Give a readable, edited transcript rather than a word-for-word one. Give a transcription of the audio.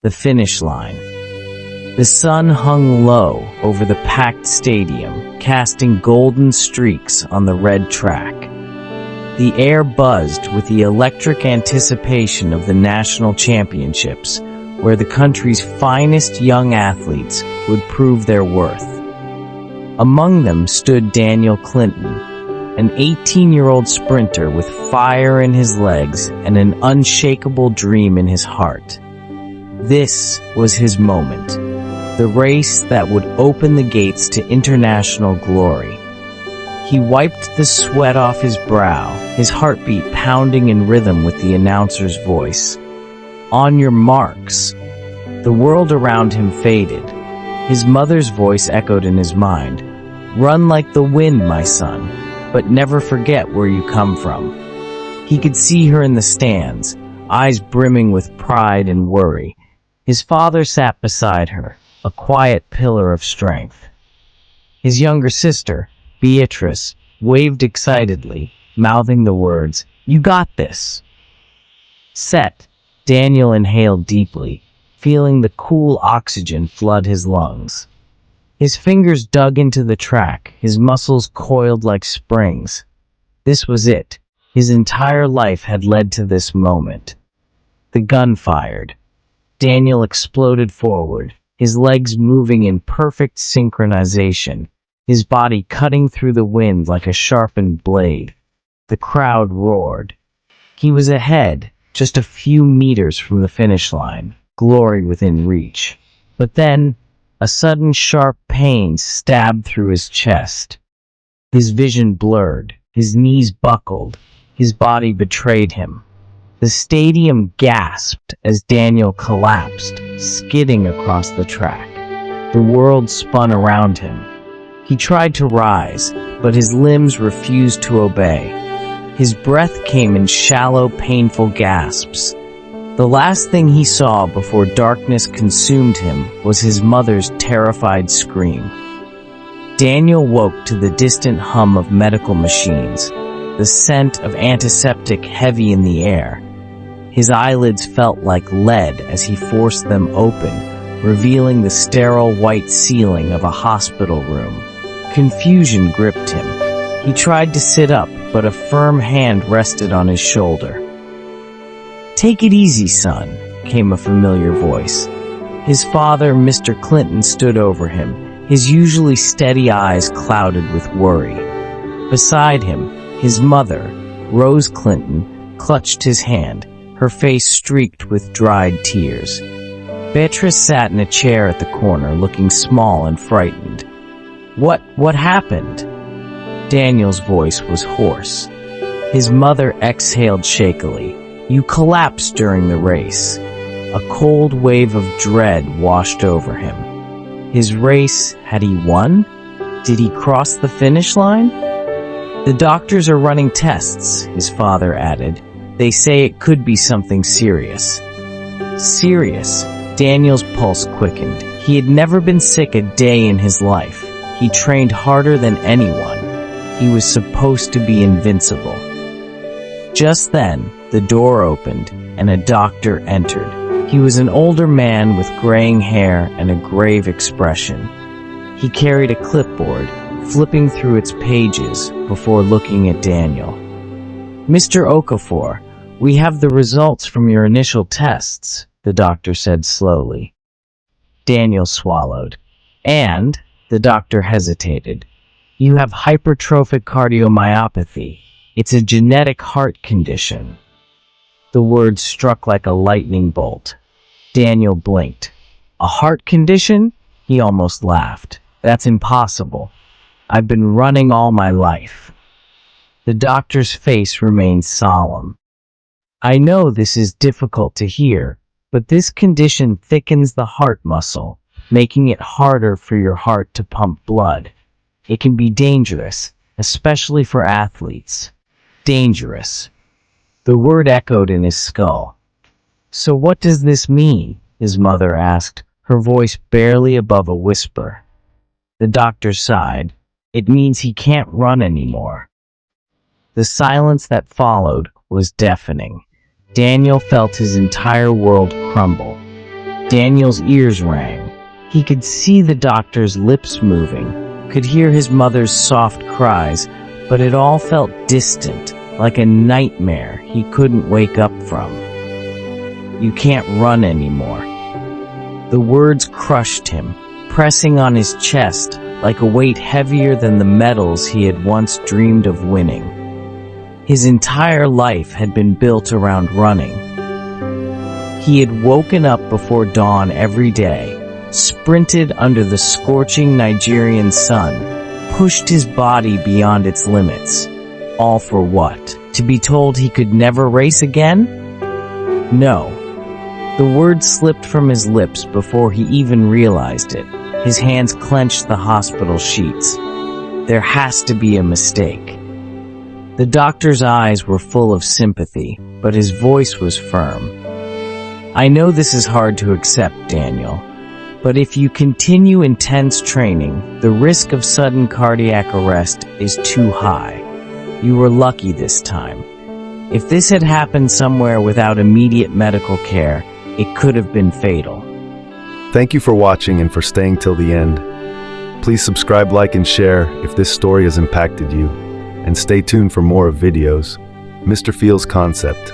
The finish line. The sun hung low over the packed stadium, casting golden streaks on the red track. The air buzzed with the electric anticipation of the national championships, where the country's finest young athletes would prove their worth. Among them stood Daniel Clinton, an 18-year-old sprinter with fire in his legs and an unshakable dream in his heart. This was his moment, the race that would open the gates to international glory. He wiped the sweat off his brow, his heartbeat pounding in rhythm with the announcer's voice. On your marks. The world around him faded. His mother's voice echoed in his mind. Run like the wind, my son, but never forget where you come from. He could see her in the stands, eyes brimming with pride and worry. His father sat beside her, a quiet pillar of strength. His younger sister, Beatrice, waved excitedly, mouthing the words, "You got this." Set, Daniel inhaled deeply, feeling the cool oxygen flood his lungs. His fingers dug into the track, his muscles coiled like springs. This was it. His entire life had led to this moment. The gun fired. Daniel exploded forward, his legs moving in perfect synchronization, his body cutting through the wind like a sharpened blade. The crowd roared. He was ahead, just a few meters from the finish line, glory within reach. But then, a sudden sharp pain stabbed through his chest. His vision blurred, his knees buckled, his body betrayed him. The stadium gasped as Daniel collapsed, skidding across the track. The world spun around him. He tried to rise, but his limbs refused to obey. His breath came in shallow, painful gasps. The last thing he saw before darkness consumed him was his mother's terrified scream. Daniel woke to the distant hum of medical machines, the scent of antiseptic heavy in the air. His eyelids felt like lead as he forced them open, revealing the sterile white ceiling of a hospital room. Confusion gripped him. He tried to sit up, but a firm hand rested on his shoulder. "Take it easy, son," came a familiar voice. His father, Mr. Clinton, stood over him, his usually steady eyes clouded with worry. Beside him, his mother, Rose Clinton, clutched his hand, her face streaked with dried tears. Beatrice sat in a chair at the corner, looking small and frightened. What happened?" Daniel's voice was hoarse. His mother exhaled shakily. "You collapsed during the race." A cold wave of dread washed over him. His race, had he won? Did he cross the finish line? "The doctors are running tests," his father added. "They say it could be something serious." Serious? Daniel's pulse quickened. He had never been sick a day in his life. He trained harder than anyone. He was supposed to be invincible. Just then, the door opened, and a doctor entered. He was an older man with graying hair and a grave expression. He carried a clipboard, flipping through its pages before looking at Daniel. "Mr. Okafor, we have the results from your initial tests," the doctor said slowly. Daniel swallowed. "And," the doctor hesitated, "you have hypertrophic cardiomyopathy. It's a genetic heart condition." The words struck like a lightning bolt. Daniel blinked. "A heart condition?" He almost laughed. "That's impossible. I've been running all my life." The doctor's face remained solemn. "I know this is difficult to hear, but this condition thickens the heart muscle, making it harder for your heart to pump blood. It can be dangerous, especially for athletes." Dangerous. The word echoed in his skull. "So what does this mean?" his mother asked, her voice barely above a whisper. The doctor sighed. "It means he can't run anymore." The silence that followed was deafening. Daniel felt his entire world crumble. Daniel's ears rang. He could see the doctor's lips moving, could hear his mother's soft cries, but it all felt distant, like a nightmare he couldn't wake up from. "You can't run anymore." The words crushed him, pressing on his chest like a weight heavier than the medals he had once dreamed of winning. His entire life had been built around running. He had woken up before dawn every day, sprinted under the scorching Nigerian sun, pushed his body beyond its limits. All for what? To be told he could never race again? No. The words slipped from his lips before he even realized it. His hands clenched the hospital sheets. There has to be a mistake. The doctor's eyes were full of sympathy, but his voice was firm. "I know this is hard to accept, Daniel, but if you continue intense training, the risk of sudden cardiac arrest is too high. You were lucky this time. If this had happened somewhere without immediate medical care, it could have been fatal." Thank you for watching and for staying till the end. Please subscribe, like, and share if this story has impacted you. And stay tuned for more videos. Mr. Feels Concept.